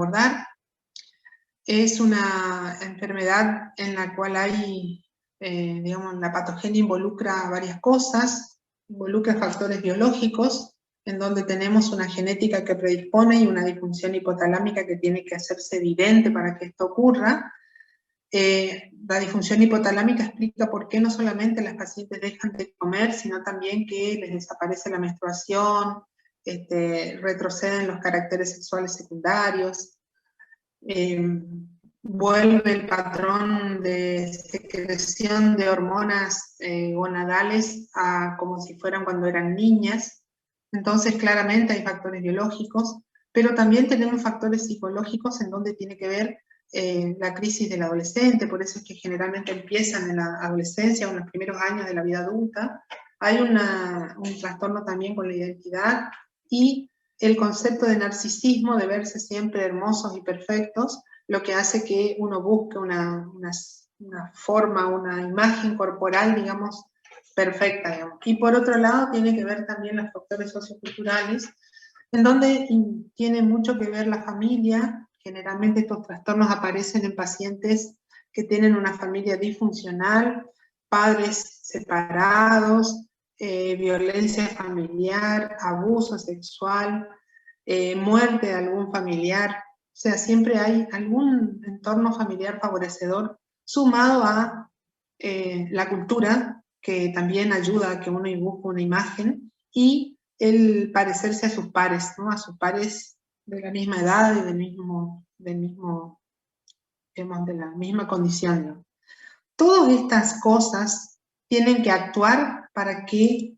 abordar. Es una enfermedad en la cual hay, digamos, la patogenia involucra varias cosas, involucra factores biológicos, en donde tenemos una genética que predispone y una disfunción hipotalámica que tiene que hacerse evidente para que esto ocurra. La disfunción hipotalámica explica por qué no solamente las pacientes dejan de comer, sino también que les desaparece la menstruación, retroceden los caracteres sexuales secundarios, vuelve el patrón de secreción de hormonas gonadales a como si fueran cuando eran niñas. Entonces claramente hay factores biológicos, pero también tenemos factores psicológicos en donde tiene que ver la crisis del adolescente, por eso es que generalmente empiezan en la adolescencia o en los primeros años de la vida adulta. Hay un trastorno también con la identidad y el concepto de narcisismo, de verse siempre hermosos y perfectos, lo que hace que uno busque una forma, una imagen corporal, digamos, perfecta, digamos. Y por otro lado tiene que ver también los factores socioculturales, en donde tiene mucho que ver la familia. Generalmente estos trastornos aparecen en pacientes que tienen una familia disfuncional, padres separados, violencia familiar, abuso sexual, muerte de algún familiar. O sea, siempre hay algún entorno familiar favorecedor sumado a la cultura, que también ayuda a que uno busque una imagen, y el parecerse a sus pares, ¿no? A sus pares de la misma edad y digamos, de la misma condición, ¿no? Todas estas cosas tienen que actuar para que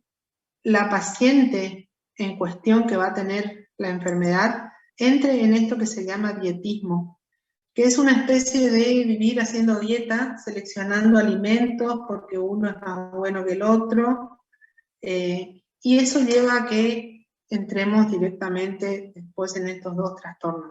la paciente en cuestión que va a tener la enfermedad entre en esto que se llama dietismo, que es una especie de vivir haciendo dieta, seleccionando alimentos porque uno es más bueno que el otro, y eso lleva a que entremos directamente después en estos dos trastornos.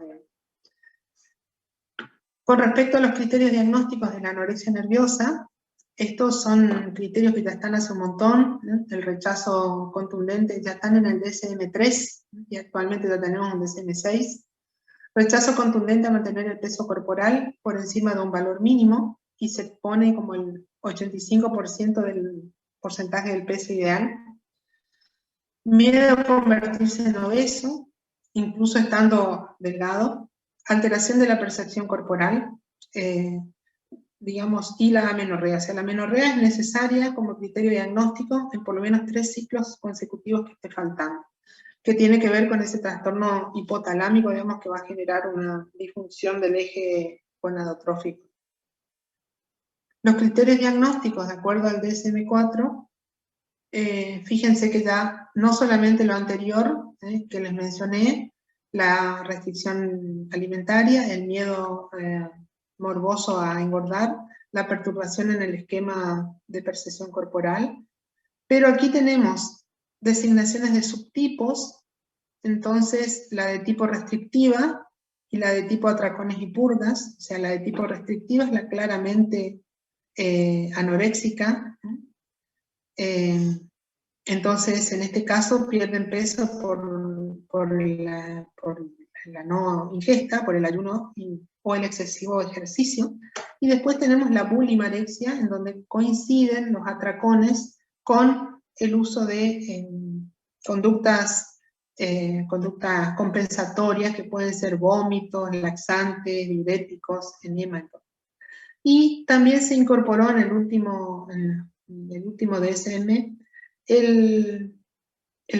Con respecto a los criterios diagnósticos de la anorexia nerviosa, estos son criterios que ya están hace un montón, ¿no? El rechazo contundente ya están en el DSM-3 y actualmente ya tenemos un DSM-6. Rechazo contundente a mantener el peso corporal por encima de un valor mínimo y se pone como el 85% del porcentaje del peso ideal. Miedo a convertirse en obeso, incluso estando delgado. Alteración de la percepción corporal, digamos, y la amenorrea. O sea, la amenorrea es necesaria como criterio diagnóstico en por lo menos 3 ciclos consecutivos que esté faltando, que tiene que ver con ese trastorno hipotalámico, digamos, que va a generar una disfunción del eje gonadotrófico. Los criterios diagnósticos, de acuerdo al DSM-4, fíjense que ya no solamente lo anterior que les mencioné, la restricción alimentaria, el miedo morboso a engordar, la perturbación en el esquema de percepción corporal, pero aquí tenemos designaciones de subtipos. Entonces la de tipo restrictiva y la de tipo atracones y purgas. O sea, la de tipo restrictiva es la claramente anoréxica, entonces en este caso pierden peso por la no ingesta, por el ayuno o el excesivo ejercicio. Y después tenemos la bulimarexia, en donde coinciden los atracones con el uso de conductas compensatorias, que pueden ser vómitos, laxantes, diuréticos, enema. Y también se incorporó en el último DSM el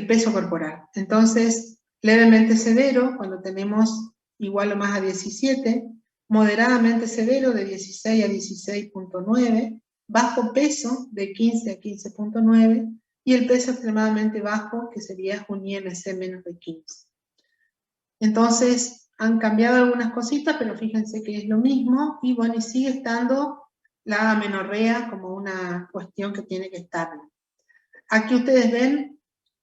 peso corporal. Entonces, levemente severo, cuando tenemos igual o más a 17, moderadamente severo de 16 a 16.9, bajo peso de 15 a 15.9, y el peso extremadamente bajo, que sería un IMC menos de 15. Entonces, han cambiado algunas cositas, pero fíjense que es lo mismo, y bueno, y sigue estando la amenorrea como una cuestión que tiene que estar. Aquí ustedes ven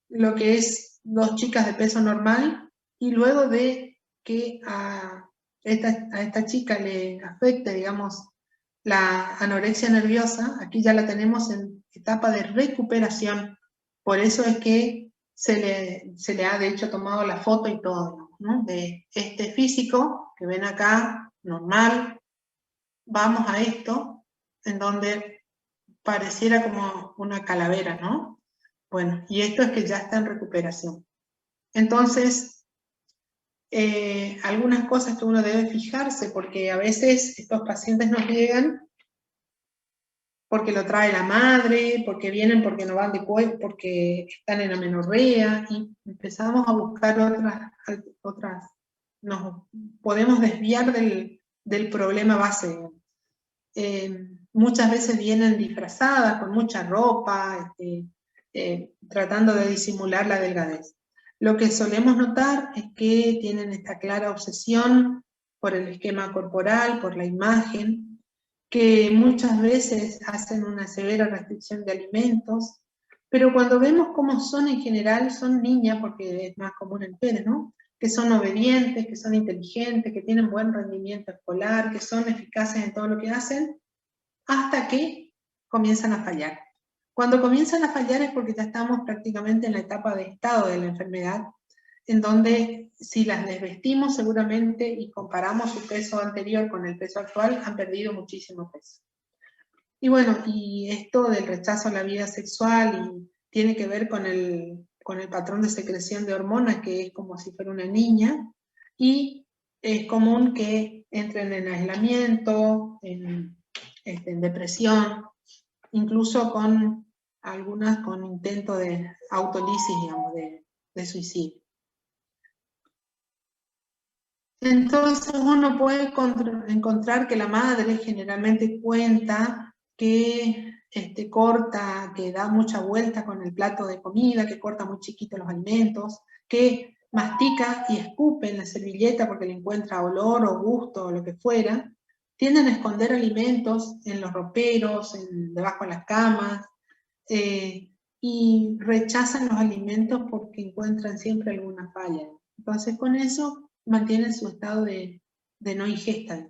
lo que es 2 chicas de peso normal, y luego de que a esta chica le afecte, digamos, la anorexia nerviosa, aquí ya la tenemos en etapa de recuperación. Por eso es que se le ha de hecho tomado la foto y todo, ¿no? De este físico que ven acá, normal, vamos a esto, en donde pareciera como una calavera, ¿no? Bueno, y esto es que ya está en recuperación. Entonces, algunas cosas que uno debe fijarse, porque a veces estos pacientes nos llegan porque lo trae la madre, porque vienen porque no van de cuello, porque están en amenorrea, y empezamos a buscar otras, nos podemos desviar del problema base. Muchas veces vienen disfrazadas, con mucha ropa, tratando de disimular la delgadez. Lo que solemos notar es que tienen esta clara obsesión por el esquema corporal, por la imagen, que muchas veces hacen una severa restricción de alimentos, pero cuando vemos cómo son en general, son niñas, porque es más común en Pérez, ¿no? Que son obedientes, que son inteligentes, que tienen buen rendimiento escolar, que son eficaces en todo lo que hacen, hasta que comienzan a fallar. Cuando comienzan a fallar es porque ya estamos prácticamente en la etapa de estado de la enfermedad, en donde si las desvestimos seguramente y comparamos su peso anterior con el peso actual, han perdido muchísimo peso. Y bueno, y esto del rechazo a la vida sexual y tiene que ver con el patrón de secreción de hormonas, que es como si fuera una niña, y es común que entren en aislamiento, en depresión, incluso con algunas con intento de autolisis, digamos, de suicidio. Entonces uno puede encontrar que la madre generalmente cuenta que corta, que da mucha vuelta con el plato de comida, que corta muy chiquito los alimentos, que mastica y escupe en la servilleta porque le encuentra olor o gusto o lo que fuera. Tienden a esconder alimentos en los roperos, debajo de las camas, y rechazan los alimentos porque encuentran siempre alguna falla. Entonces con eso mantienen su estado de no ingesta.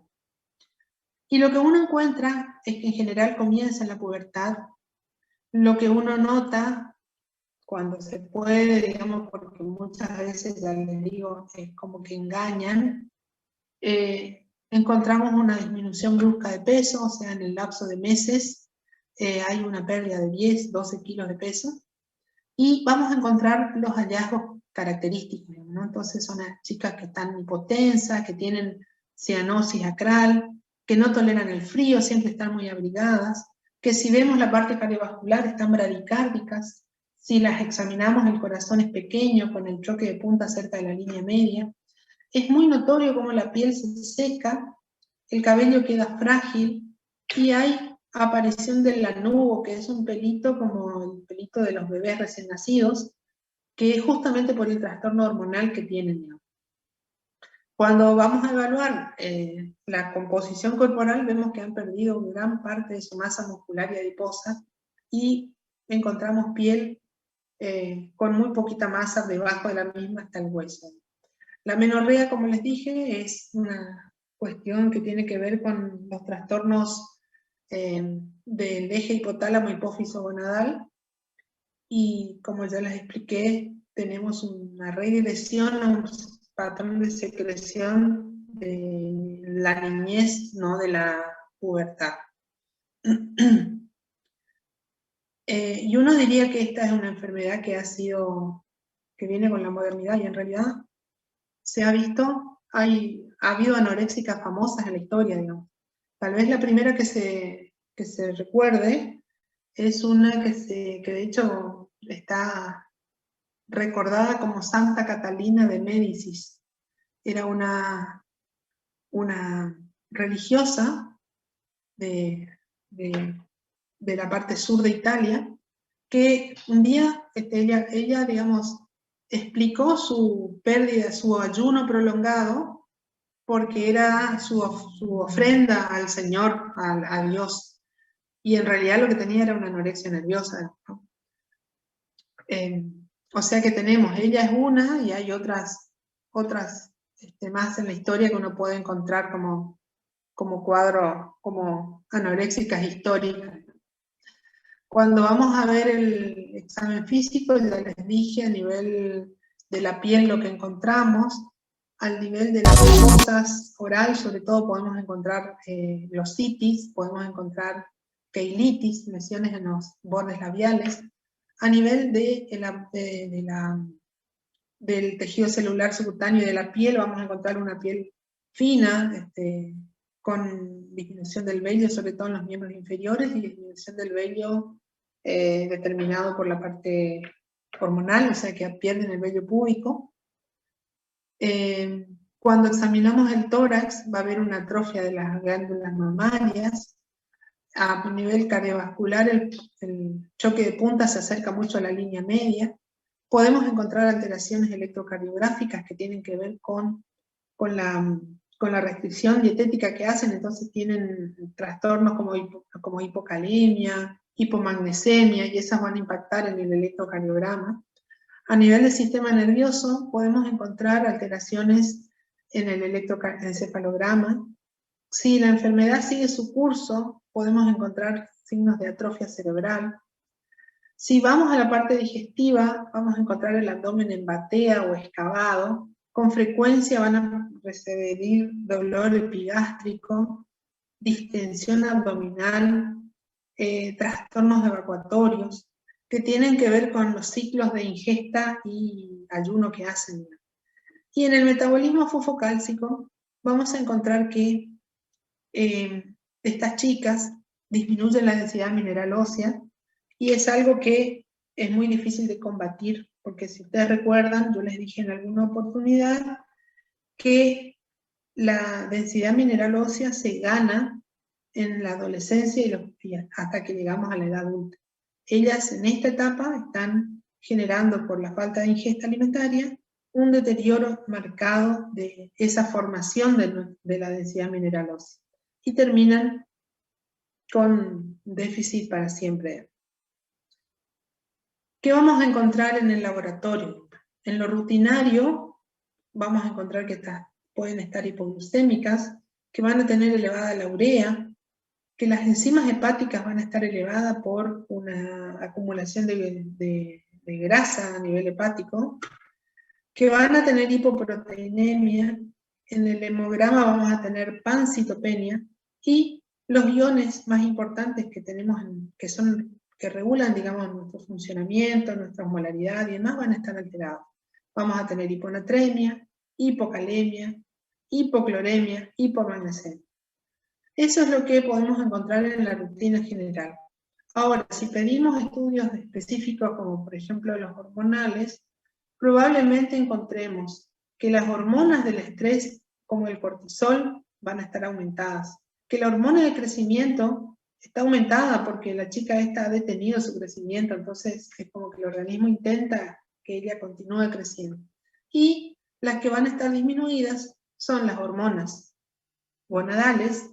Y lo que uno encuentra es que en general comienza en la pubertad. Lo que uno nota cuando se puede, digamos, porque muchas veces, ya les digo, es como que engañan, encontramos una disminución brusca de peso, o sea, en el lapso de meses hay una pérdida de 10, 12 kilos de peso, y vamos a encontrar los hallazgos característicos, ¿no? Entonces son las chicas que están hipotensas, que tienen cianosis acral, que no toleran el frío, siempre están muy abrigadas, que si vemos la parte cardiovascular están bradicárdicas, si las examinamos el corazón es pequeño, con el choque de punta cerca de la línea media. Es muy notorio cómo la piel se seca, el cabello queda frágil y hay aparición del lanugo, que es un pelito como el pelito de los bebés recién nacidos, que es justamente por el trastorno hormonal que tienen. Cuando vamos a evaluar la composición corporal, vemos que han perdido gran parte de su masa muscular y adiposa y encontramos piel con muy poquita masa debajo de la misma hasta el hueso. La amenorrea, como les dije, es una cuestión que tiene que ver con los trastornos del eje hipotálamo hipófiso gonadal, y como ya les expliqué, tenemos una regresión a un patrón de secreción de la niñez, no de la pubertad. Y uno diría que esta es una enfermedad que viene con la modernidad, y en realidad se ha visto, ha habido anoréxicas famosas en la historia, digamos. Tal vez la primera que se recuerde es una que de hecho está recordada como Santa Catalina de Médicis. Era una religiosa de la parte sur de Italia, que un día ella, digamos, explicó su pérdida, su ayuno prolongado, porque era su ofrenda al Señor, a Dios, y en realidad lo que tenía era una anorexia nerviosa, ¿no? O sea que tenemos, ella es una, y hay otras más en la historia que uno puede encontrar como cuadro, como anoréxicas históricas. Cuando vamos a ver el examen físico, ya les dije a nivel de la piel lo que encontramos, Al nivel de las mucosas oral, sobre todo podemos encontrar glositis, podemos encontrar queilitis, lesiones en los bordes labiales. A nivel del tejido celular subcutáneo y de la piel, vamos a encontrar una piel fina, con disminución del vello, sobre todo en los miembros inferiores, y disminución del vello determinado por la parte hormonal, o sea que pierden el vello púbico. Cuando examinamos el tórax, va a haber una atrofia de las glándulas mamarias. A nivel cardiovascular, el choque de punta se acerca mucho a la línea media. Podemos encontrar alteraciones electrocardiográficas que tienen que ver con la restricción dietética que hacen, entonces tienen trastornos como hipocalemia, hipomagnesemia, y esas van a impactar en el electrocardiograma. A nivel del sistema nervioso podemos encontrar alteraciones en el electroencefalograma. Si la enfermedad sigue su curso, podemos encontrar signos de atrofia cerebral. Si vamos a la parte digestiva, vamos a encontrar el abdomen en batea o excavado. Con frecuencia van a recibir dolor epigástrico, distensión abdominal, trastornos evacuatorios, que tienen que ver con los ciclos de ingesta y ayuno que hacen. Y en el metabolismo fosfocálcico vamos a encontrar que estas chicas disminuyen la densidad mineral ósea, y es algo que es muy difícil de combatir, porque si ustedes recuerdan, yo les dije en alguna oportunidad que la densidad mineral ósea se gana en la adolescencia y hasta que llegamos a la edad adulta. Ellas en esta etapa están generando, por la falta de ingesta alimentaria, un deterioro marcado de esa formación de la densidad mineral ósea, y terminan con déficit para siempre. ¿Qué vamos a encontrar en el laboratorio? En lo rutinario vamos a encontrar que pueden estar hipoglucémicas, que van a tener elevada la urea, que las enzimas hepáticas van a estar elevadas por una acumulación de grasa a nivel hepático, que van a tener hipoproteinemia. En el hemograma vamos a tener pancitopenia, y los iones más importantes que tenemos, que regulan, digamos, nuestro funcionamiento, nuestra osmolaridad y demás, van a estar alterados. Vamos a tener hiponatremia, hipocalemia, hipocloremia, hipomagnesemia. Eso es lo que podemos encontrar en la rutina general. Ahora, si pedimos estudios específicos, como por ejemplo los hormonales, probablemente encontremos que las hormonas del estrés, como el cortisol, van a estar aumentadas, que la hormona de crecimiento está aumentada porque la chica esta ha detenido su crecimiento, entonces es como que el organismo intenta que ella continúe creciendo. Y las que van a estar disminuidas son las hormonas gonadales.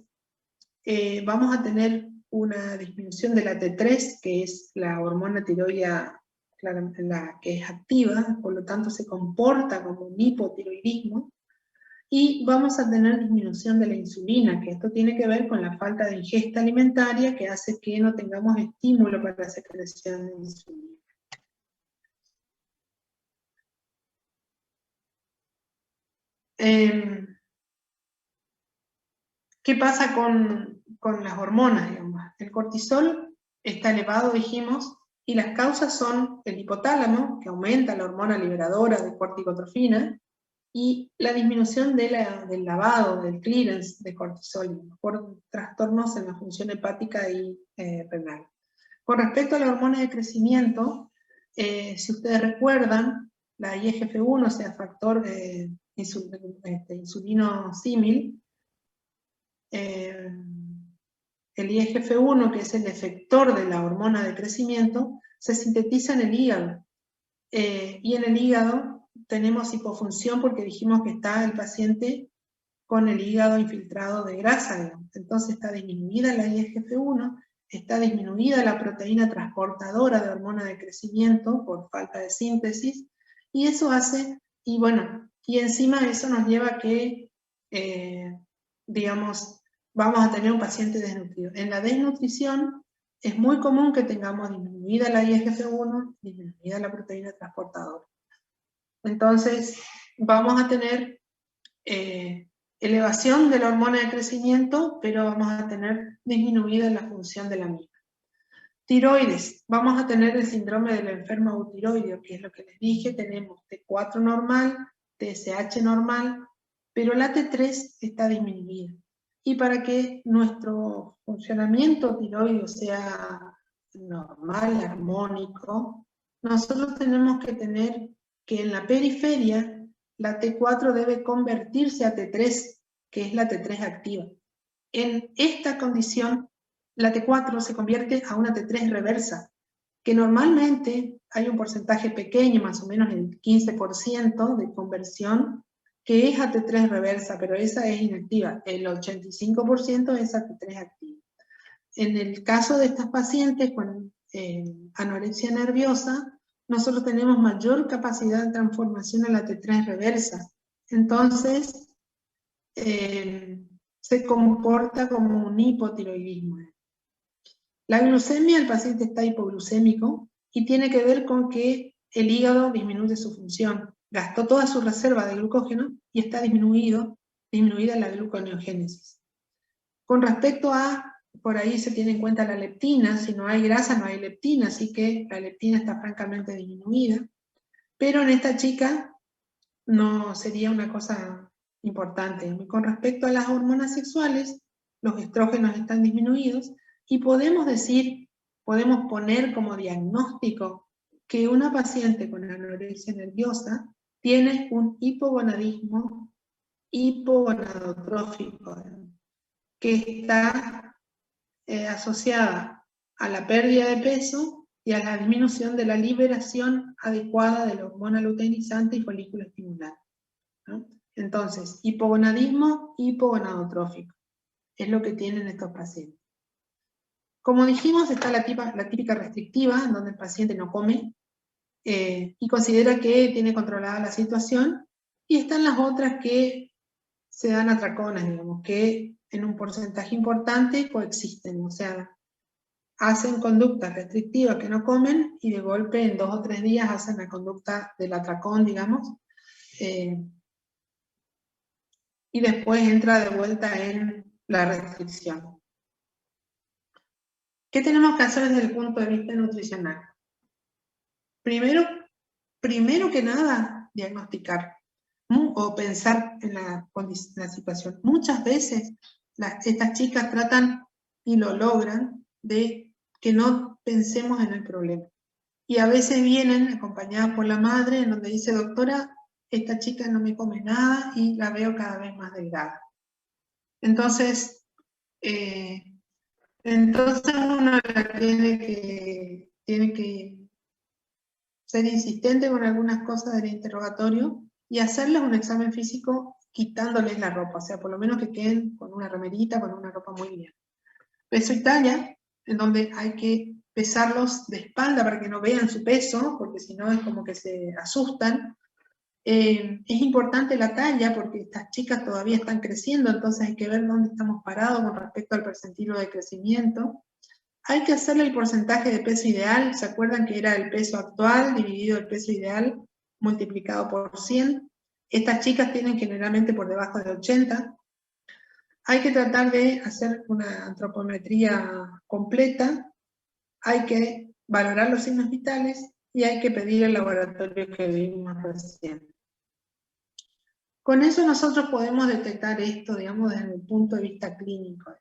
Vamos a tener una disminución de la T3, que es la hormona tiroidea, la que es activa, por lo tanto se comporta como un hipotiroidismo, y vamos a tener disminución de la insulina, que esto tiene que ver con la falta de ingesta alimentaria, que hace que no tengamos estímulo para la secreción de insulina. ¿Qué pasa con las hormonas, digamos? El cortisol está elevado, dijimos, y las causas son el hipotálamo, que aumenta la hormona liberadora de corticotrofina, y la disminución del lavado, del clearance de cortisol, por trastornos en la función hepática y renal. Con respecto a la hormona de crecimiento, si ustedes recuerdan, la IGF-1, o sea, factor insulino símil, el IGF-1, que es el efector de la hormona de crecimiento, se sintetiza en el hígado. Y en el hígado tenemos hipofunción porque dijimos que está el paciente con el hígado infiltrado de grasa, digamos. Entonces está disminuida la IGF-1, está disminuida la proteína transportadora de hormona de crecimiento por falta de síntesis, y eso hace, y bueno, y encima eso nos lleva a que, digamos, vamos a tener un paciente desnutrido. En la desnutrición es muy común que tengamos disminuida la IGF-1, disminuida la proteína transportadora. Entonces, vamos a tener elevación de la hormona de crecimiento, pero vamos a tener disminuida la función de la misma. Tiroides, vamos a tener el síndrome del enfermo eutiroideo, que es lo que les dije, tenemos T4 normal, TSH normal, pero la T3 está disminuida. Y para que nuestro funcionamiento tiroideo sea normal, armónico, nosotros tenemos que tener que en la periferia la T4 debe convertirse a T3, que es la T3 activa. En esta condición, la T4 se convierte a una T3 reversa, que normalmente hay un porcentaje pequeño, más o menos el 15% de conversión, que es a T3 reversa, pero esa es inactiva. El 85% es a T3 activa. En el caso de estas pacientes con anorexia nerviosa, nosotros tenemos mayor capacidad de transformación a la T3 reversa. Entonces, se comporta como un hipotiroidismo. La glucemia, el paciente está hipoglucémico y tiene que ver con que el hígado disminuye su función. Gastó toda su reserva de glucógeno y está disminuida la gluconeogénesis. Con respecto a, por ahí se tiene en cuenta la leptina, si no hay grasa no hay leptina, así que la leptina está francamente disminuida. Pero en esta chica no sería una cosa importante. Con respecto a las hormonas sexuales, los estrógenos están disminuidos y podemos decir, podemos poner como diagnóstico que una paciente con anorexia nerviosa tiene un hipogonadismo hipogonadotrófico, que está asociada a la pérdida de peso y a la disminución de la liberación adecuada de la hormona luteinizante y folículo estimulante, ¿no? Entonces, hipogonadismo hipogonadotrófico es lo que tienen estos pacientes. Como dijimos, está la típica restrictiva, en donde el paciente no come y considera que tiene controlada la situación, y están las otras que se dan atraconas, digamos, que en un porcentaje importante coexisten, o sea, hacen conductas restrictivas que no comen y de golpe en 2 o 3 días hacen la conducta del atracón, digamos, y después entra de vuelta en la restricción. ¿Qué tenemos que hacer desde el punto de vista nutricional? Primero que nada, diagnosticar o pensar en la situación. Muchas veces estas chicas tratan y lo logran de que no pensemos en el problema. Y a veces vienen acompañadas por la madre en donde dice, doctora, esta chica no me come nada y la veo cada vez más delgada. Entonces uno tiene que ser insistente con algunas cosas del interrogatorio y hacerles un examen físico quitándoles la ropa, o sea, por lo menos que queden con una remerita, con una ropa muy bien. Peso y talla, en donde hay que pesarlos de espalda para que no vean su peso, porque si no es como que se asustan. Es importante la talla porque estas chicas todavía están creciendo, entonces hay que ver dónde estamos parados con respecto al percentilo de crecimiento. Hay que hacerle el porcentaje de peso ideal, ¿se acuerdan que era el peso actual dividido el peso ideal multiplicado por 100? Estas chicas tienen generalmente por debajo de 80. Hay que tratar de hacer una antropometría completa, hay que valorar los signos vitales y hay que pedir el laboratorio que vimos recién. Con eso nosotros podemos detectar esto, digamos, desde el punto de vista clínico.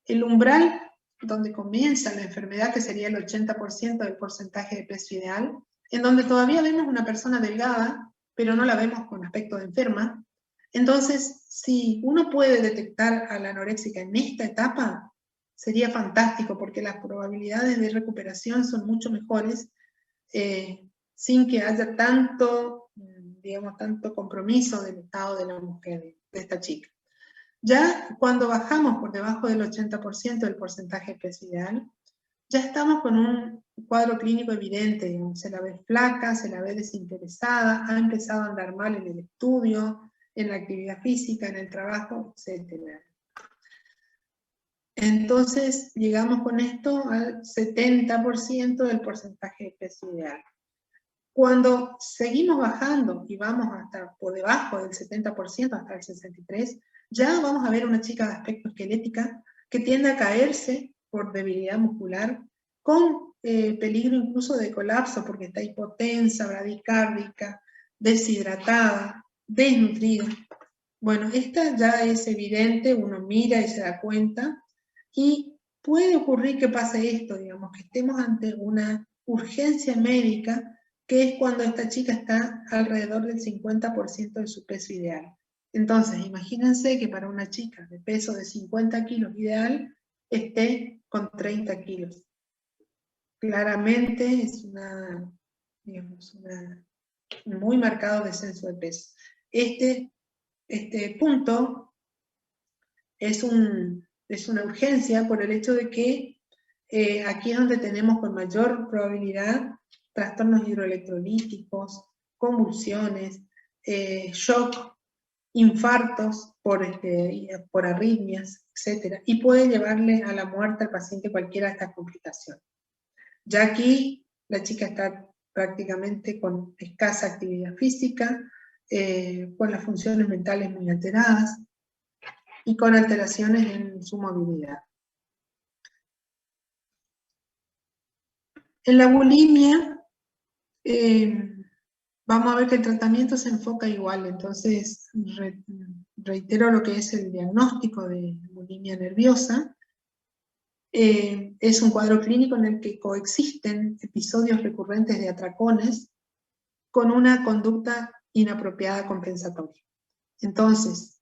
El umbral donde comienza la enfermedad, que sería el 80% del porcentaje de peso ideal, en donde todavía vemos una persona delgada, pero no la vemos con aspecto de enferma. Entonces, si uno puede detectar a la anoréxica en esta etapa, sería fantástico, porque las probabilidades de recuperación son mucho mejores, sin que haya tanto, digamos, tanto compromiso del estado de la mujer, de esta chica. Ya cuando bajamos por debajo del 80% del porcentaje de peso ideal, ya estamos con un cuadro clínico evidente, digamos, se la ve flaca, se la ve desinteresada, ha empezado a andar mal en el estudio, en la actividad física, en el trabajo, etc. Entonces llegamos con esto al 70% del porcentaje de peso ideal. Cuando seguimos bajando y vamos hasta por debajo del 70%, hasta el 63%, ya vamos a ver una chica de aspecto esquelética que tiende a caerse por debilidad muscular, con peligro incluso de colapso, porque está hipotensa, bradicárdica, deshidratada, desnutrida. Bueno, esta ya es evidente, uno mira y se da cuenta, y puede ocurrir que pase esto, digamos, que estemos ante una urgencia médica, que es cuando esta chica está alrededor del 50% de su peso ideal. Entonces, imagínense que para una chica de peso de 50 kilos ideal, esté con 30 kilos. Claramente es un muy marcado descenso de peso. Este punto es una urgencia por el hecho de que aquí es donde tenemos con mayor probabilidad trastornos hidroelectrolíticos, convulsiones, shock, infartos por arritmias, etc. Y puede llevarle a la muerte al paciente cualquiera de estas complicaciones. Ya aquí la chica está prácticamente con escasa actividad física, con las funciones mentales muy alteradas y con alteraciones en su movilidad. En la bulimia, vamos a ver que el tratamiento se enfoca igual, entonces reitero lo que es el diagnóstico de bulimia nerviosa. Es un cuadro clínico en el que coexisten episodios recurrentes de atracones con una conducta inapropiada compensatoria. Entonces,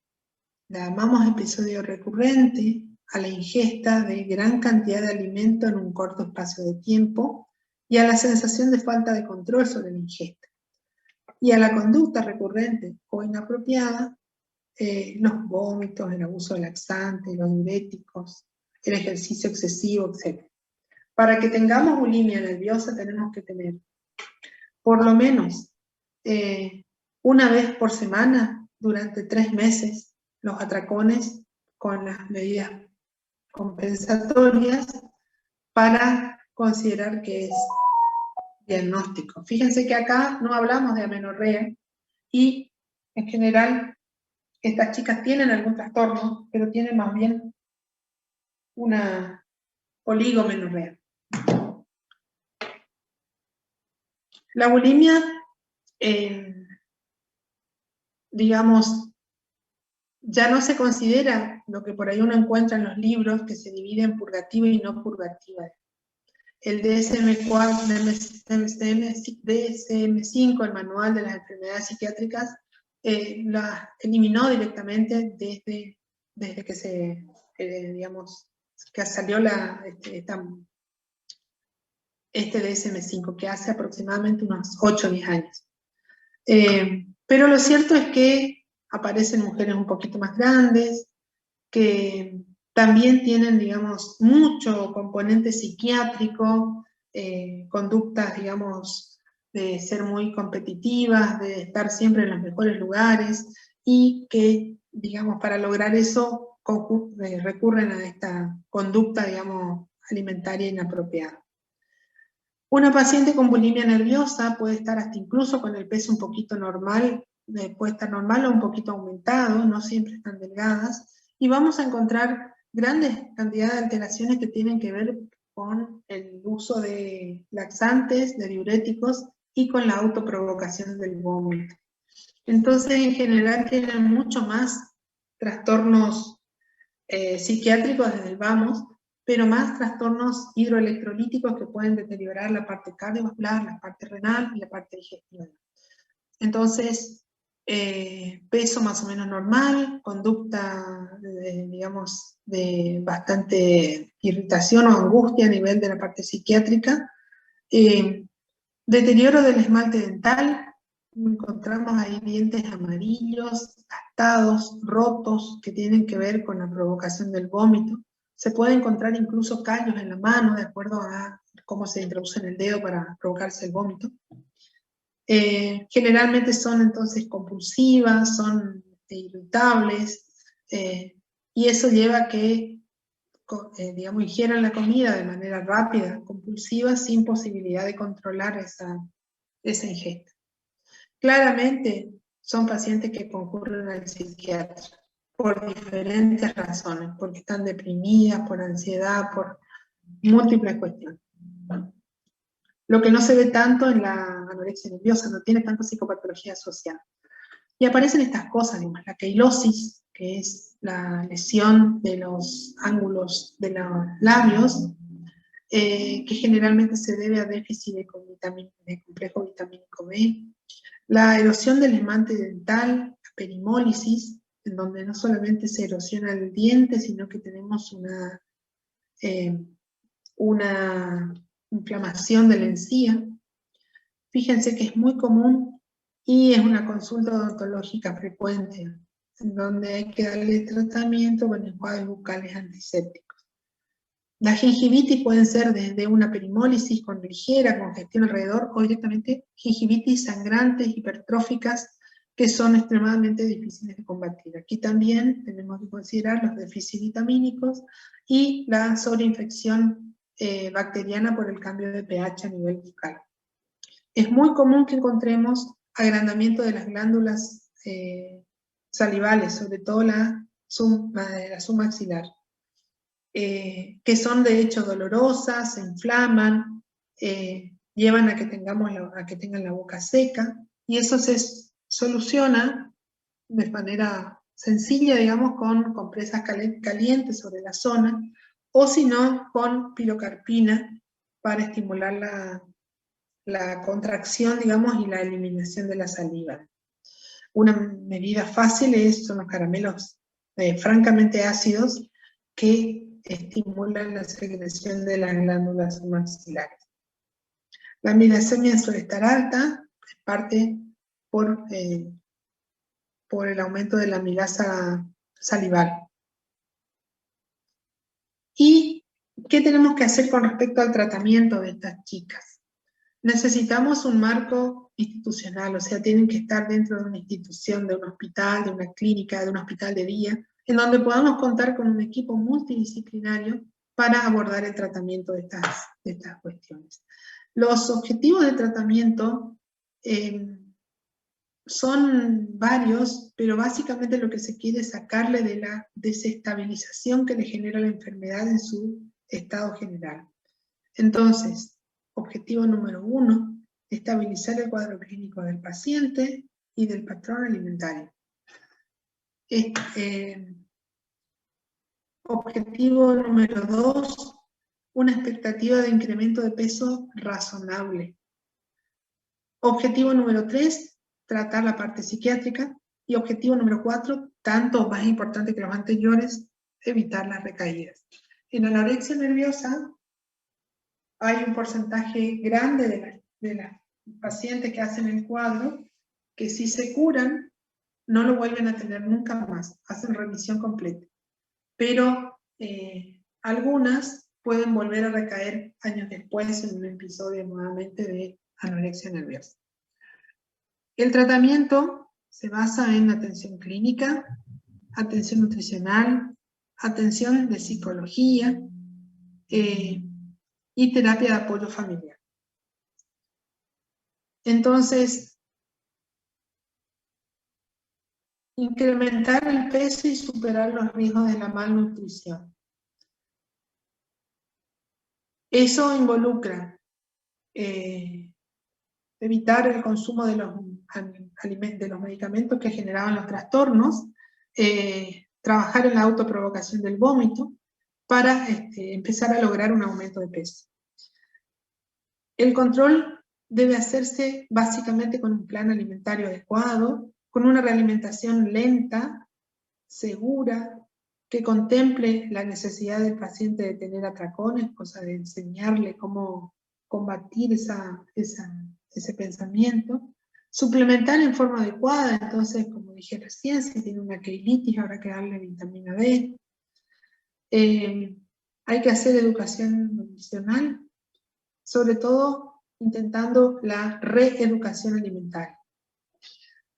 llamamos episodio recurrente a la ingesta de gran cantidad de alimento en un corto espacio de tiempo y a la sensación de falta de control sobre la ingesta. Y a la conducta recurrente o inapropiada, los vómitos, el abuso de laxantes, los diuréticos, el ejercicio excesivo, etc. Para que tengamos bulimia nerviosa tenemos que tener por lo menos una vez por semana durante 3 meses los atracones con las medidas compensatorias para considerar que es diagnóstico. Fíjense que acá no hablamos de amenorrea y en general estas chicas tienen algún trastorno, pero tienen más bien una oligomenorrea. La bulimia, digamos, ya no se considera lo que por ahí uno encuentra en los libros, que se divide en purgativa y no purgativa. El DSM-4, DSM-5, el Manual de las Enfermedades Psiquiátricas, la eliminó directamente desde que se, digamos, que salió este DSM-5, que hace aproximadamente unos 8 o 10 años. Pero lo cierto es que aparecen mujeres un poquito más grandes, que también tienen, digamos, mucho componente psiquiátrico, conductas, digamos, de ser muy competitivas, de estar siempre en los mejores lugares, y que, digamos, para lograr eso recurren a esta conducta, digamos, alimentaria inapropiada. Una paciente con bulimia nerviosa puede estar hasta incluso con el peso un poquito normal, puede estar normal o un poquito aumentado, no siempre están delgadas, y vamos a encontrar grandes cantidades de alteraciones que tienen que ver con el uso de laxantes, de diuréticos y con la autoprovocación del vómito. Entonces, en general, tienen mucho más trastornos psiquiátricos desde el vamos, pero más trastornos hidroelectrolíticos que pueden deteriorar la parte cardiovascular, la parte renal y la parte digestiva. Entonces, peso más o menos normal, conducta, digamos, de bastante irritación o angustia a nivel de la parte psiquiátrica, deterioro del esmalte dental, encontramos ahí dientes amarillos, gastados, rotos, que tienen que ver con la provocación del vómito. Se puede encontrar incluso callos en la mano, de acuerdo a cómo se introduce en el dedo para provocarse el vómito. Generalmente son entonces compulsivas, son irritables, y eso lleva a que, digamos, ingieran la comida de manera rápida, compulsiva, sin posibilidad de controlar esa ingesta. Claramente son pacientes que concurren al psiquiatra por diferentes razones, porque están deprimidas, por ansiedad, por múltiples cuestiones. Lo que no se ve tanto en la anorexia nerviosa, no tiene tanto psicopatología asociada. Y aparecen estas cosas, digamos, la queilosis, que es la lesión de los ángulos de los labios, que generalmente se debe a déficit de complejo vitamínico B. La erosión del esmalte dental, la perimólisis, en donde no solamente se erosiona el diente, sino que tenemos una inflamación de la encía. Fíjense que es muy común y es una consulta odontológica frecuente, en donde hay que darle tratamiento con enjuagues bucales antisépticos. Las gingivitis pueden ser desde una perimólisis con ligera congestión alrededor o directamente gingivitis sangrantes, hipertróficas, que son extremadamente difíciles de combatir. Aquí también tenemos que considerar los déficits vitamínicos y la sobreinfección bacteriana por el cambio de pH a nivel bucal. Es muy común que encontremos agrandamiento de las glándulas salivales, sobre todo la submaxilar. Que son de hecho dolorosas, se inflaman, llevan a que tengan la boca seca, y eso se soluciona de manera sencilla, digamos, con compresas calientes sobre la zona, o si no, con pirocarpina para estimular la contracción, digamos, y la eliminación de la saliva. Una medida fácil son los caramelos francamente ácidos que estimulan la secreción de las glándulas maxilares. La migrasemia suele estar alta, en parte por el aumento de la amilasa salival. ¿Y qué tenemos que hacer con respecto al tratamiento de estas chicas? Necesitamos un marco institucional, o sea, tienen que estar dentro de una institución, de un hospital, de una clínica, de un hospital de día, en donde podamos contar con un equipo multidisciplinario para abordar el tratamiento de estas cuestiones. Los objetivos de tratamiento son varios, pero básicamente lo que se quiere es sacarle de la desestabilización que le genera la enfermedad en su estado general. Entonces, objetivo número 1, estabilizar el cuadro clínico del paciente y del patrón alimentario. Objetivo número 2, una expectativa de incremento de peso razonable. Objetivo número 3, tratar la parte psiquiátrica. Y objetivo número 4, tanto más importante que los anteriores, evitar las recaídas. En anorexia nerviosa hay un porcentaje grande de las pacientes que hacen el cuadro que si se curan no lo vuelven a tener nunca más, hacen remisión completa. Pero algunas pueden volver a recaer años después en un episodio nuevamente de anorexia nerviosa. El tratamiento se basa en atención clínica, atención nutricional, atención de psicología y terapia de apoyo familiar. Entonces, incrementar el peso y superar los riesgos de la malnutrición. Eso involucra evitar el consumo de los medicamentos que generaban los trastornos, trabajar en la autoprovocación del vómito para empezar a lograr un aumento de peso. El control debe hacerse básicamente con un plan alimentario adecuado, con una realimentación lenta, segura, que contemple la necesidad del paciente de tener atracones, cosa de enseñarle cómo combatir ese pensamiento, suplementar en forma adecuada, entonces, como dije recién, si tiene una queilitis habrá que darle vitamina D. Hay que hacer educación nutricional, sobre todo intentando la reeducación alimentaria.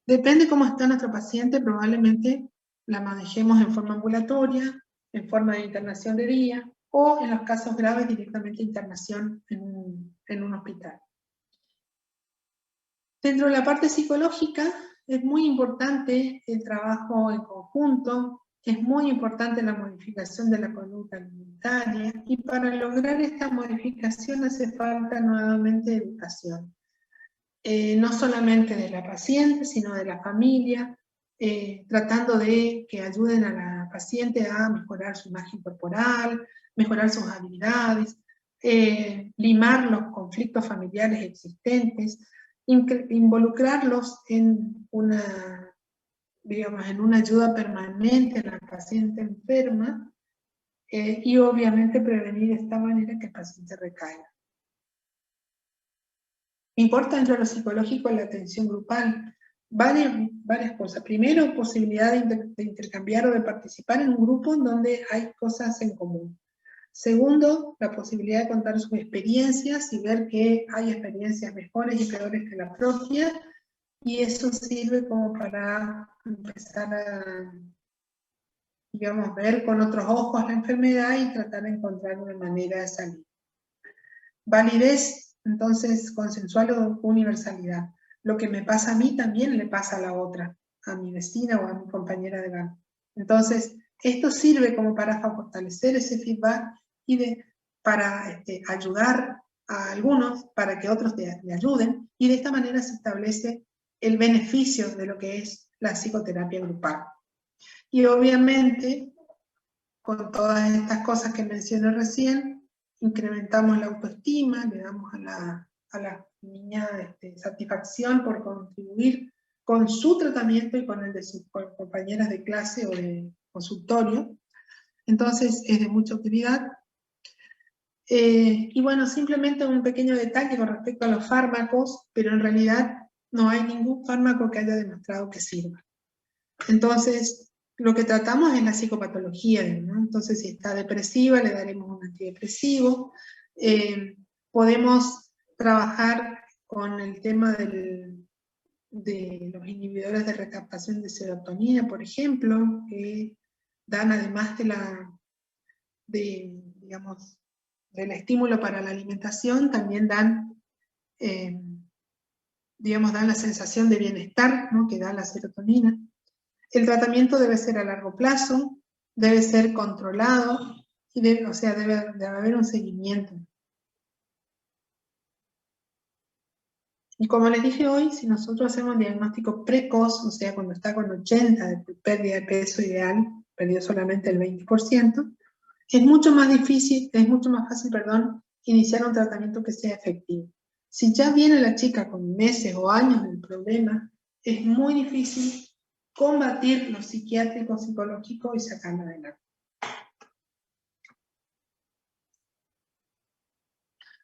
Depende cómo está nuestro paciente, probablemente la manejemos en forma ambulatoria, en forma de internación de día, o en los casos graves directamente internación en un hospital. Dentro de la parte psicológica es muy importante el trabajo en conjunto, es muy importante la modificación de la conducta alimentaria, y para lograr esta modificación hace falta nuevamente educación. No solamente de la paciente, sino de la familia, tratando de que ayuden a la paciente a mejorar su imagen corporal, mejorar sus habilidades, limar los conflictos familiares existentes, involucrarlos en una, digamos, en una ayuda permanente a la paciente enferma, y obviamente prevenir de esta manera que el paciente recaiga. Importa dentro de lo psicológico la atención grupal, varias cosas. Primero, posibilidad de intercambiar o de participar en un grupo en donde hay cosas en común. Segundo, la posibilidad de contar sus experiencias y ver que hay experiencias mejores y peores que la propia, y eso sirve como para empezar a, digamos, ver con otros ojos la enfermedad y tratar de encontrar una manera de salir. Validez, entonces, consensual o universalidad. Lo que me pasa a mí también le pasa a la otra, a mi vecina o a mi compañera de banco. Entonces, esto sirve como para fortalecer ese feedback y para ayudar a algunos, para que otros le ayuden, y de esta manera se establece el beneficio de lo que es la psicoterapia grupal. Y obviamente, con todas estas cosas que mencioné recién, incrementamos la autoestima, le damos a la niña satisfacción por contribuir con su tratamiento y con el de sus compañeras de clase o de consultorio. Entonces es de mucha utilidad. Y bueno, simplemente un pequeño detalle con respecto a los fármacos, pero en realidad no hay ningún fármaco que haya demostrado que sirva. Entonces, lo que tratamos es la psicopatología, ¿no? Entonces, si está depresiva, le daremos un antidepresivo. Podemos trabajar con el tema de los inhibidores de recaptación de serotonina, por ejemplo, que dan, además digamos, del estímulo para la alimentación, también dan, digamos, dan la sensación de bienestar, ¿no?, que da la serotonina. El tratamiento debe ser a largo plazo, debe ser controlado, y debe haber un seguimiento. Y como les dije hoy, si nosotros hacemos un diagnóstico precoz, o sea, cuando está con 80 de pérdida de peso ideal, perdió solamente el 20%, es mucho más fácil, iniciar un tratamiento que sea efectivo. Si ya viene la chica con meses o años del problema, es muy difícil combatir lo psiquiátrico, psicológico y sacarla adelante.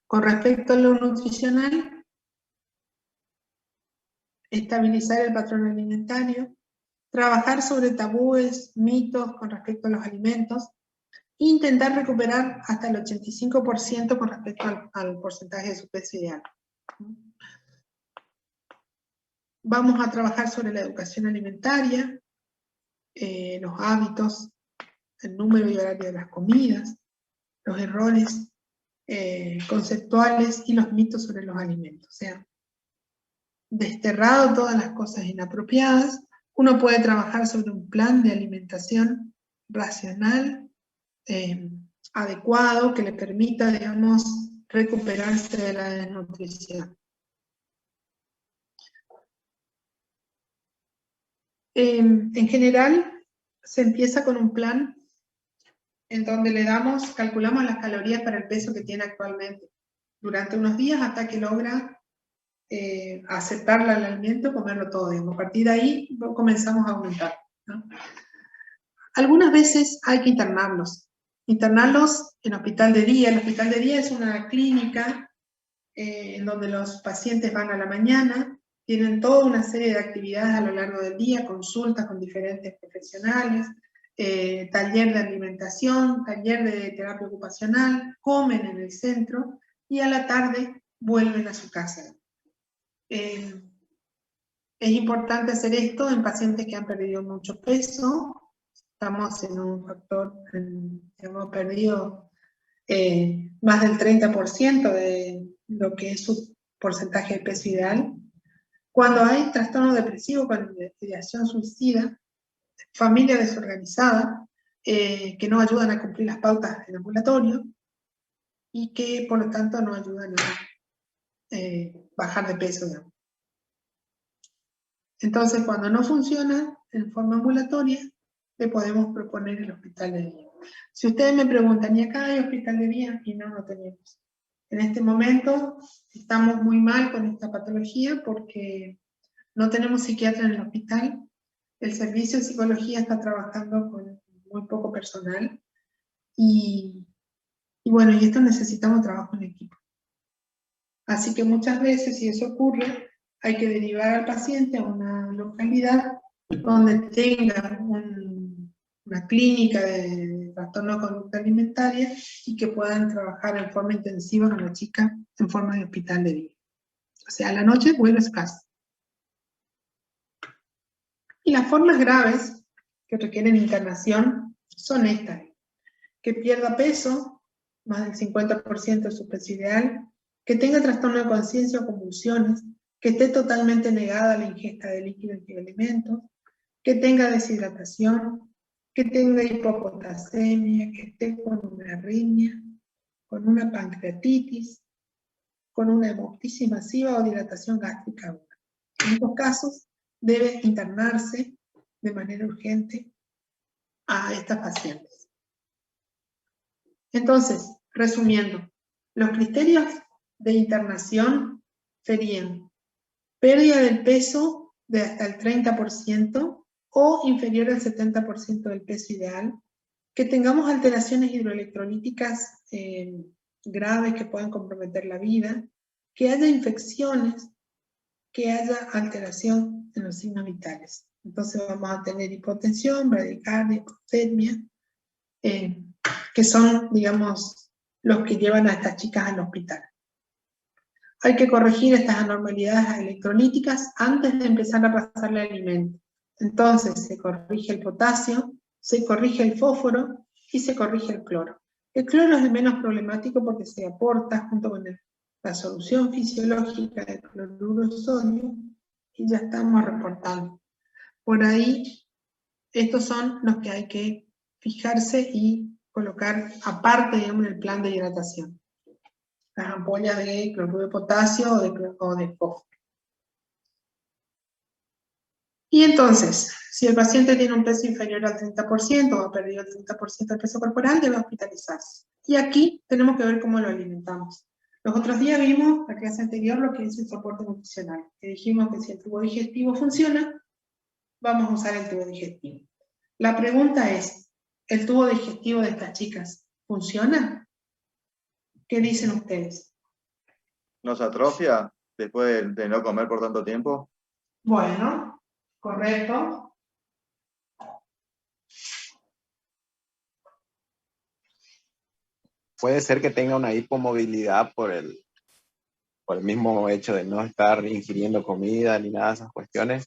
Con respecto a lo nutricional, estabilizar el patrón alimentario, trabajar sobre tabúes, mitos con respecto a los alimentos, e intentar recuperar hasta el 85% con respecto al porcentaje de su peso ideal. Vamos a trabajar sobre la educación alimentaria, los hábitos, el número y horario de las comidas, los errores conceptuales y los mitos sobre los alimentos. O sea, desterrado todas las cosas inapropiadas, uno puede trabajar sobre un plan de alimentación racional, adecuado, que le permita, digamos, recuperarse de la desnutrición. En general, se empieza con un plan en donde calculamos las calorías para el peso que tiene actualmente durante unos días hasta que logra aceptar el alimento, comerlo todo, digamos. A partir de ahí comenzamos a aumentar, ¿no? Algunas veces hay que internarlos en hospital de día. El hospital de día es una clínica en donde los pacientes van a la mañana, tienen toda una serie de actividades a lo largo del día, consultas con diferentes profesionales, taller de alimentación, taller de terapia ocupacional, comen en el centro y a la tarde vuelven a su casa. Es importante hacer esto en pacientes que han perdido mucho peso. Estamos en un factor, hemos perdido más del 30% de lo que es su porcentaje de peso ideal. Cuando hay trastorno depresivo con ideación suicida, familia desorganizada, que no ayudan a cumplir las pautas del ambulatorio y que por lo tanto no ayudan a bajar de peso, digamos. Entonces, cuando no funciona en forma ambulatoria, le podemos proponer el hospital de día. Si ustedes me preguntan, ¿y acá hay hospital de día? Y no tenemos. En este momento estamos muy mal con esta patología porque no tenemos psiquiatra en el hospital. El servicio de psicología está trabajando con muy poco personal. Y bueno, y esto necesitamos trabajo en equipo. Así que muchas veces, si eso ocurre, hay que derivar al paciente a una localidad donde tenga una clínica de trastorno de conducta alimentaria y que puedan trabajar en forma intensiva con la chica en forma de hospital de día. O sea, a la noche vuelve a su casa. Y las formas graves que requieren internación son estas: que pierda peso, más del 50% de su peso ideal, que tenga trastorno de conciencia o convulsiones, que esté totalmente negada a la ingesta de líquidos y alimentos, que tenga deshidratación, que tenga hipopotasemia, que esté con una arritmia, con una pancreatitis, con una hemoptisis masiva o dilatación gástrica aguda. En estos casos debe internarse de manera urgente a estas pacientes. Entonces, resumiendo, los criterios de internación serían pérdida del peso de hasta el 30% o inferior al 70% del peso ideal, que tengamos alteraciones hidroelectrolíticas graves que puedan comprometer la vida, que haya infecciones, que haya alteración en los signos vitales. Entonces vamos a tener hipotensión, bradicardia, hipotermia, que son, digamos, los que llevan a estas chicas al hospital. Hay que corregir estas anormalidades electrolíticas antes de empezar a pasarle alimento. Entonces se corrige el potasio, se corrige el fósforo y se corrige el cloro. El cloro es el menos problemático porque se aporta junto con la solución fisiológica de cloruro de sodio y ya estamos reportando. Por ahí, estos son los que hay que fijarse y colocar aparte, digamos, en el plan de hidratación. Las ampollas de cloruro de potasio o de fósforo. Y entonces, si el paciente tiene un peso inferior al 30% o ha perdido el 30% del peso corporal, debe hospitalizarse. Y aquí tenemos que ver cómo lo alimentamos. Los otros días vimos, la clase anterior, lo que es el soporte nutricional, que dijimos que si el tubo digestivo funciona, vamos a usar el tubo digestivo. La pregunta es, ¿el tubo digestivo de estas chicas funciona? ¿Qué dicen ustedes? ¿No se atrofia después de no comer por tanto tiempo? Bueno, correcto. Puede ser que tenga una hipomovilidad por el mismo hecho de no estar ingiriendo comida ni nada de esas cuestiones.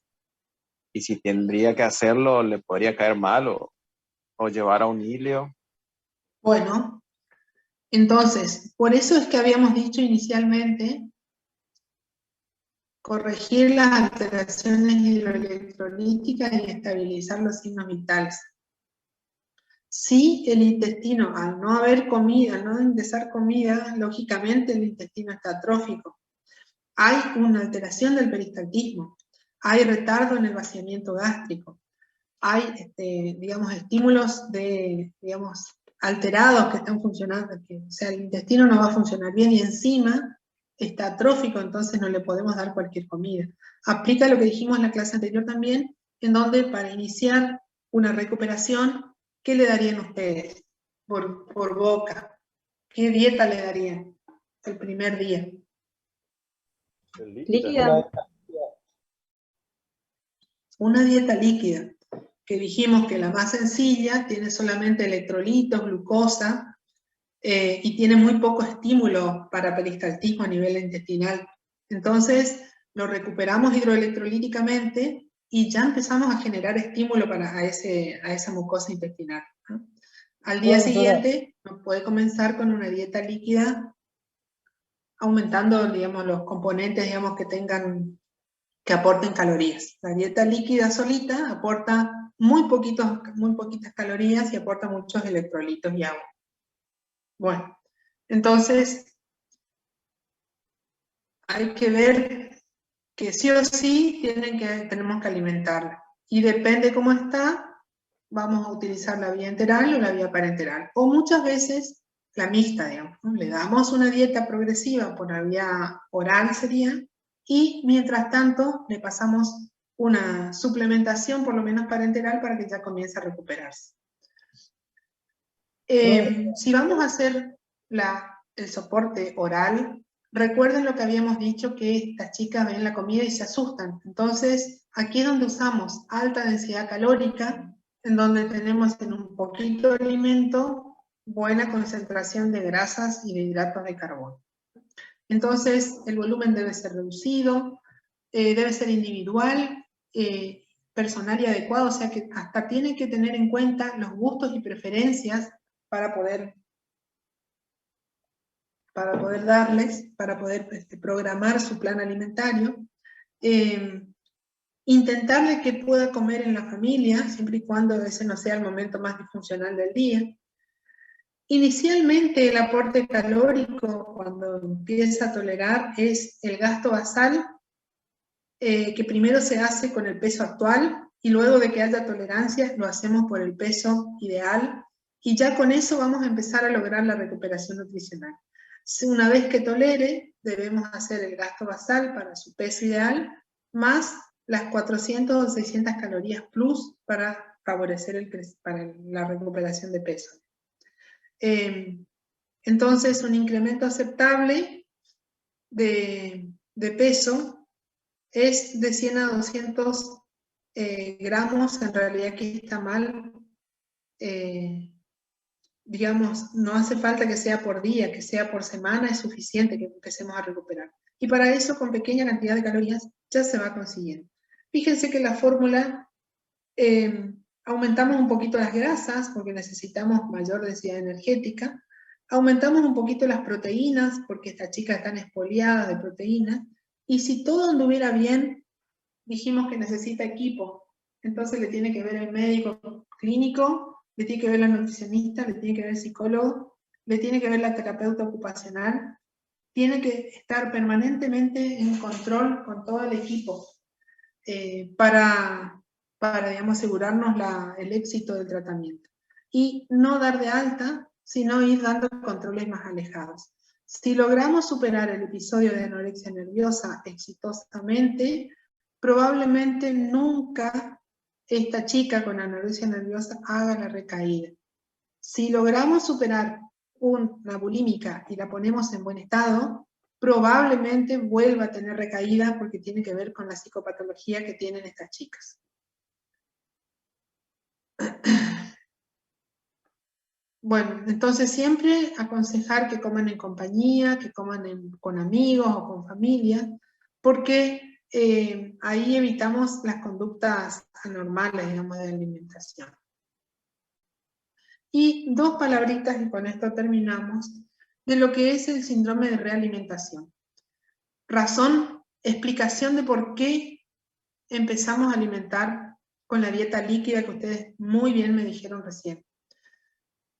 Y si tendría que hacerlo, le podría caer mal o llevar a un ilio. Bueno, entonces, por eso es que habíamos dicho inicialmente corregir las alteraciones hidroelectrolíticas y estabilizar los signos vitales. Si el intestino, al no haber comida, al no ingresar comida, lógicamente el intestino está atrófico. Hay una alteración del peristaltismo, hay retardo en el vaciamiento gástrico, hay, digamos, estímulos alterados que están funcionando, o sea, el intestino no va a funcionar bien y encima está atrófico, entonces no le podemos dar cualquier comida. Aplica lo que dijimos en la clase anterior también, en donde para iniciar una recuperación, ¿qué le darían ustedes por boca? ¿Qué dieta le darían el primer día? Líquida. Una dieta líquida, que dijimos que la más sencilla tiene solamente electrolitos, glucosa, y tiene muy poco estímulo para peristaltismo a nivel intestinal. Entonces, lo recuperamos hidroelectrolíticamente y ya empezamos a generar estímulo a esa mucosa intestinal, ¿no? Al día siguiente, nos puede comenzar con una dieta líquida, aumentando, digamos, los componentes, digamos, que tengan que aporten calorías. La dieta líquida solita aporta muy poquitas calorías y aporta muchos electrolitos y agua. Bueno, entonces hay que ver que sí o sí tenemos que alimentarla. Y depende cómo está, vamos a utilizar la vía enteral o la vía parenteral. O muchas veces la mixta, digamos, ¿no? Le damos una dieta progresiva por la vía oral sería, y mientras tanto le pasamos una suplementación por lo menos parenteral para que ya comience a recuperarse. Si vamos a hacer el soporte oral, recuerden lo que habíamos dicho, que estas chicas ven la comida y se asustan. Entonces, aquí es donde usamos alta densidad calórica, en donde tenemos en un poquito de alimento buena concentración de grasas y de hidratos de carbono. Entonces, el volumen debe ser reducido, debe ser individual, personal y adecuado, o sea que hasta tiene que tener en cuenta los gustos y preferencias para poder programar su plan alimentario. Intentarle que pueda comer en la familia, siempre y cuando ese no sea el momento más disfuncional del día. Inicialmente el aporte calórico, cuando empieza a tolerar, es el gasto basal, que primero se hace con el peso actual, y luego de que haya tolerancia, lo hacemos por el peso ideal, y ya con eso vamos a empezar a lograr la recuperación nutricional. Una vez que tolere, debemos hacer el gasto basal para su peso ideal, más las 400 o 600 calorías plus para favorecer para la recuperación de peso. Entonces, un incremento aceptable de peso es de 100 a 200 gramos, en realidad que está mal. Digamos, no hace falta que sea por día, que sea por semana, es suficiente que empecemos a recuperar. Y para eso, con pequeña cantidad de calorías, ya se va consiguiendo. Fíjense que la fórmula, aumentamos un poquito las grasas, porque necesitamos mayor densidad energética, aumentamos un poquito las proteínas, porque estas chicas están expoliadas de proteínas, y si todo anduviera bien, dijimos que necesita equipo, entonces le tiene que ver el médico clínico, le tiene que ver la nutricionista, le tiene que ver el psicólogo, le tiene que ver la terapeuta ocupacional, tiene que estar permanentemente en control con todo el equipo para digamos, asegurarnos el éxito del tratamiento. Y no dar de alta, sino ir dando controles más alejados. Si logramos superar el episodio de anorexia nerviosa exitosamente, probablemente nunca esta chica con anorexia nerviosa haga la recaída. Si logramos superar una bulímica y la ponemos en buen estado, probablemente vuelva a tener recaída porque tiene que ver con la psicopatología que tienen estas chicas. Bueno, entonces siempre aconsejar que coman en compañía, que coman con amigos o con familia, porque ahí evitamos las conductas anormales, digamos, de alimentación. Y dos palabritas, y con esto terminamos, de lo que es el síndrome de realimentación. Razón, explicación de por qué empezamos a alimentar con la dieta líquida que ustedes muy bien me dijeron recién.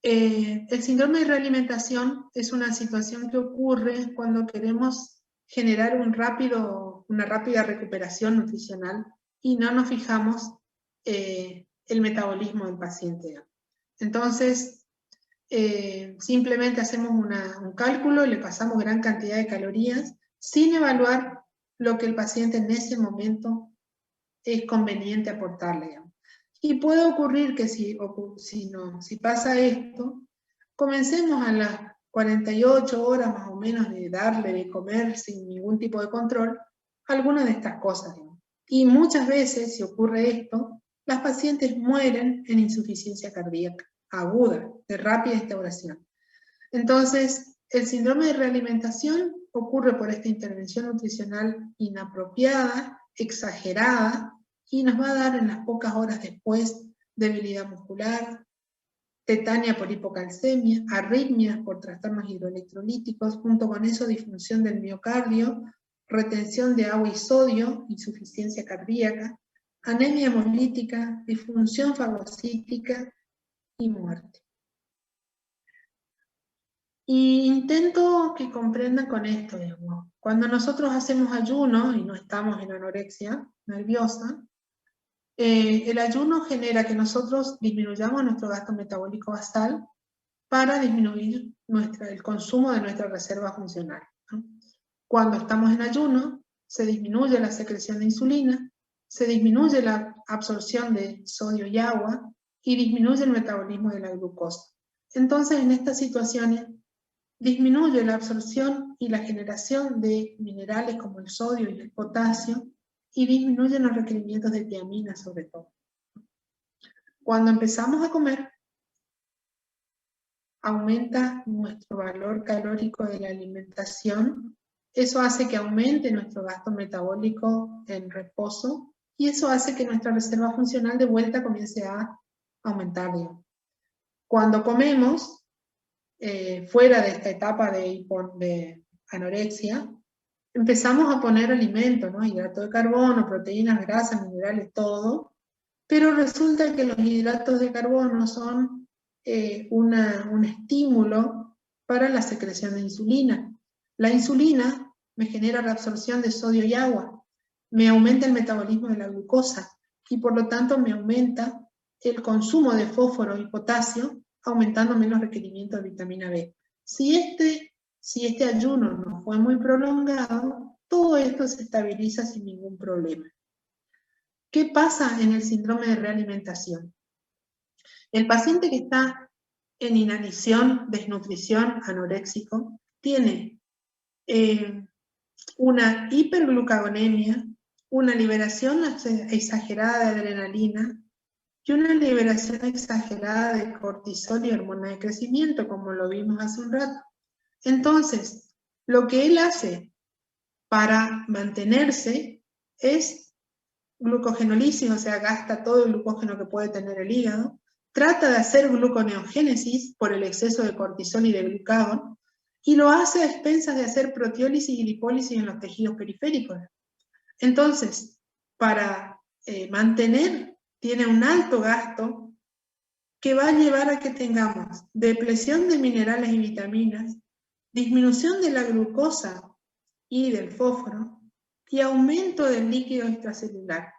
El síndrome de realimentación es una situación que ocurre cuando queremos generar una rápida recuperación nutricional y no nos fijamos el metabolismo del paciente. Entonces, simplemente hacemos un cálculo, le pasamos gran cantidad de calorías sin evaluar lo que el paciente en ese momento es conveniente aportarle, digamos. Y puede ocurrir que si pasa esto, comencemos a las 48 horas más o menos de darle de comer sin ningún tipo de control alguna de estas cosas, digamos. Y muchas veces, si ocurre esto, las pacientes mueren en insuficiencia cardíaca aguda, de rápida instauración. Entonces, el síndrome de realimentación ocurre por esta intervención nutricional inapropiada, exagerada, y nos va a dar en las pocas horas después debilidad muscular, tetania por hipocalcemia, arritmias por trastornos hidroelectrolíticos, junto con eso disfunción del miocardio, retención de agua y sodio, insuficiencia cardíaca, anemia hemolítica, disfunción fagocítica y muerte. Y intento que comprendan con esto, digamos. Cuando nosotros hacemos ayuno y no estamos en anorexia nerviosa, el ayuno genera que nosotros disminuyamos nuestro gasto metabólico basal para disminuir el consumo de nuestra reserva funcional, ¿no? Cuando estamos en ayuno, se disminuye la secreción de insulina, se disminuye la absorción de sodio y agua y disminuye el metabolismo de la glucosa. Entonces, en estas situaciones, disminuye la absorción y la generación de minerales como el sodio y el potasio y disminuyen los requerimientos de tiamina sobre todo. Cuando empezamos a comer, aumenta nuestro valor calórico de la alimentación, eso hace que aumente nuestro gasto metabólico en reposo y eso hace que nuestra reserva funcional de vuelta comience a aumentar. Cuando comemos, fuera de esta etapa de anorexia, empezamos a poner alimentos, ¿no? Hidrato de carbono, proteínas, grasas, minerales, todo, pero resulta que los hidratos de carbono son un estímulo para la secreción de insulina. La insulina me genera la absorción de sodio y agua, me aumenta el metabolismo de la glucosa y por lo tanto me aumenta el consumo de fósforo y potasio, aumentándome los requerimientos de vitamina B. Si este ayuno no fue muy prolongado, todo esto se estabiliza sin ningún problema. ¿Qué pasa en el síndrome de realimentación? El paciente que está en inanición, desnutrición, anoréxico, tiene una hiperglucagonemia, una liberación exagerada de adrenalina y una liberación exagerada de cortisol y hormona de crecimiento, como lo vimos hace un rato. Entonces, lo que él hace para mantenerse es glucogenólisis, o sea, gasta todo el glucógeno que puede tener el hígado, trata de hacer gluconeogénesis por el exceso de cortisol y de glucagón, y lo hace a expensas de hacer proteólisis y lipólisis en los tejidos periféricos. Entonces, para mantener, tiene un alto gasto que va a llevar a que tengamos depresión de minerales y vitaminas, disminución de la glucosa y del fósforo, y aumento del líquido extracelular.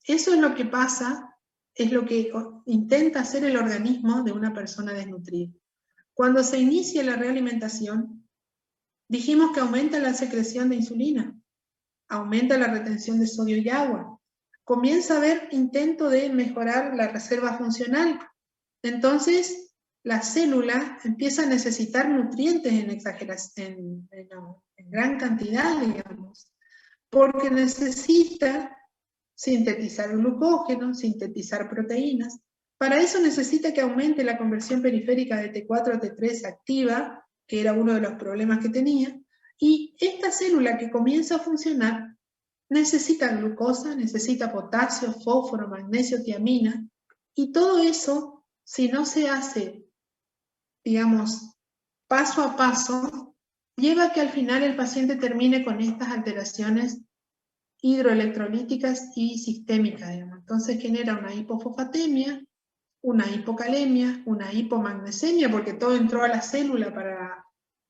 Eso es lo que pasa, es lo que intenta hacer el organismo de una persona desnutrida. Cuando se inicia la realimentación, dijimos que aumenta la secreción de insulina, aumenta la retención de sodio y agua, comienza a haber intento de mejorar la reserva funcional. Entonces, la célula empieza a necesitar nutrientes en gran cantidad, digamos, porque necesita sintetizar glucógeno, sintetizar proteínas. Para eso necesita que aumente la conversión periférica de T4 a T3 activa, que era uno de los problemas que tenía, y esta célula que comienza a funcionar necesita glucosa, necesita potasio, fósforo, magnesio, tiamina, y todo eso, si no se hace, digamos, paso a paso, lleva a que al final el paciente termine con estas alteraciones hidroelectrolíticas y sistémicas, digamos. Entonces genera una hipofosfatemia, una hipocalemia, una hipomagnesemia, porque todo entró a la célula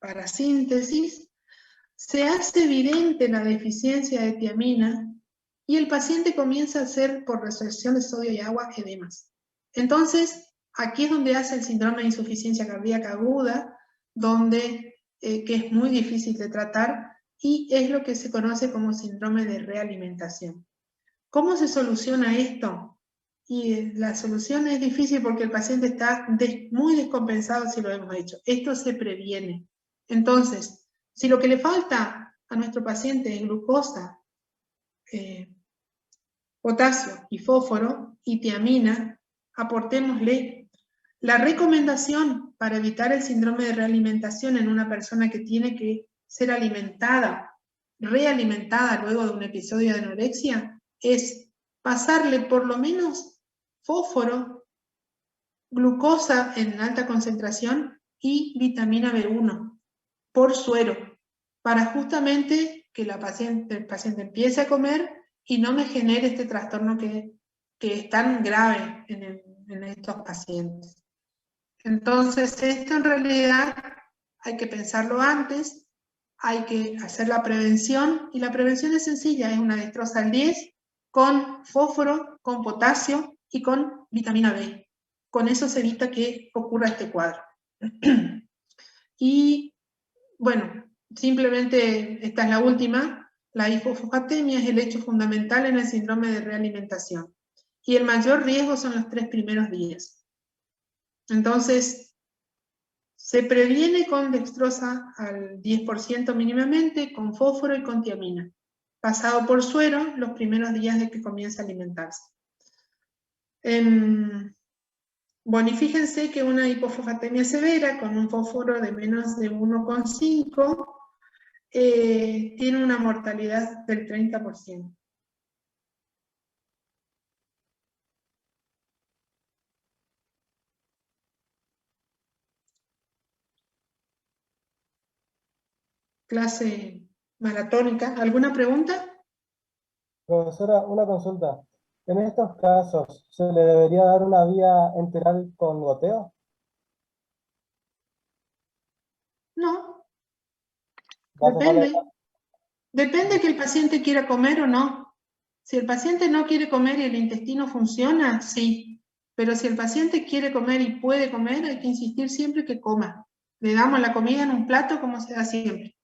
para síntesis. Se hace evidente la deficiencia de tiamina y el paciente comienza a hacer, por resorción de sodio y agua, edemas. Entonces, aquí es donde hace el síndrome de insuficiencia cardíaca aguda, que es muy difícil de tratar, y es lo que se conoce como síndrome de realimentación. ¿Cómo se soluciona esto? Y la solución es difícil porque el paciente está muy descompensado si lo hemos hecho. Esto se previene. Entonces, si lo que le falta a nuestro paciente es glucosa, potasio y fósforo y tiamina, aportémosle. La recomendación para evitar el síndrome de realimentación en una persona que tiene que ser realimentada luego de un episodio de anorexia, es pasarle por lo menos fósforo, glucosa en alta concentración y vitamina B1 por suero, para justamente que el paciente empiece a comer y no me genere este trastorno que es tan grave en estos pacientes. Entonces, esto en realidad hay que pensarlo antes, hay que hacer la prevención, y la prevención es sencilla, es una dextrosa al 10 con fósforo, con potasio y con vitamina B. Con eso se evita que ocurra este cuadro. Y bueno, simplemente esta es la última. La hipofosfatemia es el hecho fundamental en el síndrome de realimentación. Y el mayor riesgo son los 3 primeros días. Entonces, se previene con dextrosa al 10% mínimamente, con fósforo y con tiamina, pasado por suero los primeros días de que comienza a alimentarse. Bueno, y fíjense que una hipofosfatemia severa con un fósforo de menos de 1,5 tiene una mortalidad del 30%. Clase maratónica. ¿Alguna pregunta? Profesora, una consulta. En estos casos, ¿se le debería dar una vía enteral con goteo? No, ¿Va a hacer depende. falta? Depende que el paciente quiera comer o no. Si el paciente no quiere comer y el intestino funciona, sí. Pero si el paciente quiere comer y puede comer, hay que insistir siempre que coma. Le damos la comida en un plato como se da siempre.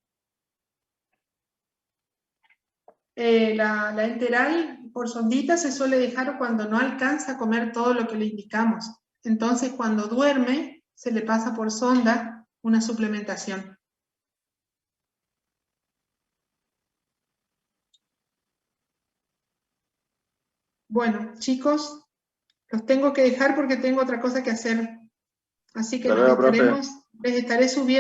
La enteral por sondita se suele dejar cuando no alcanza a comer todo lo que le indicamos. Entonces, cuando duerme, se le pasa por sonda una suplementación. Bueno, chicos, los tengo que dejar porque tengo otra cosa que hacer. Así que Hasta luego, profe. les estaré subiendo.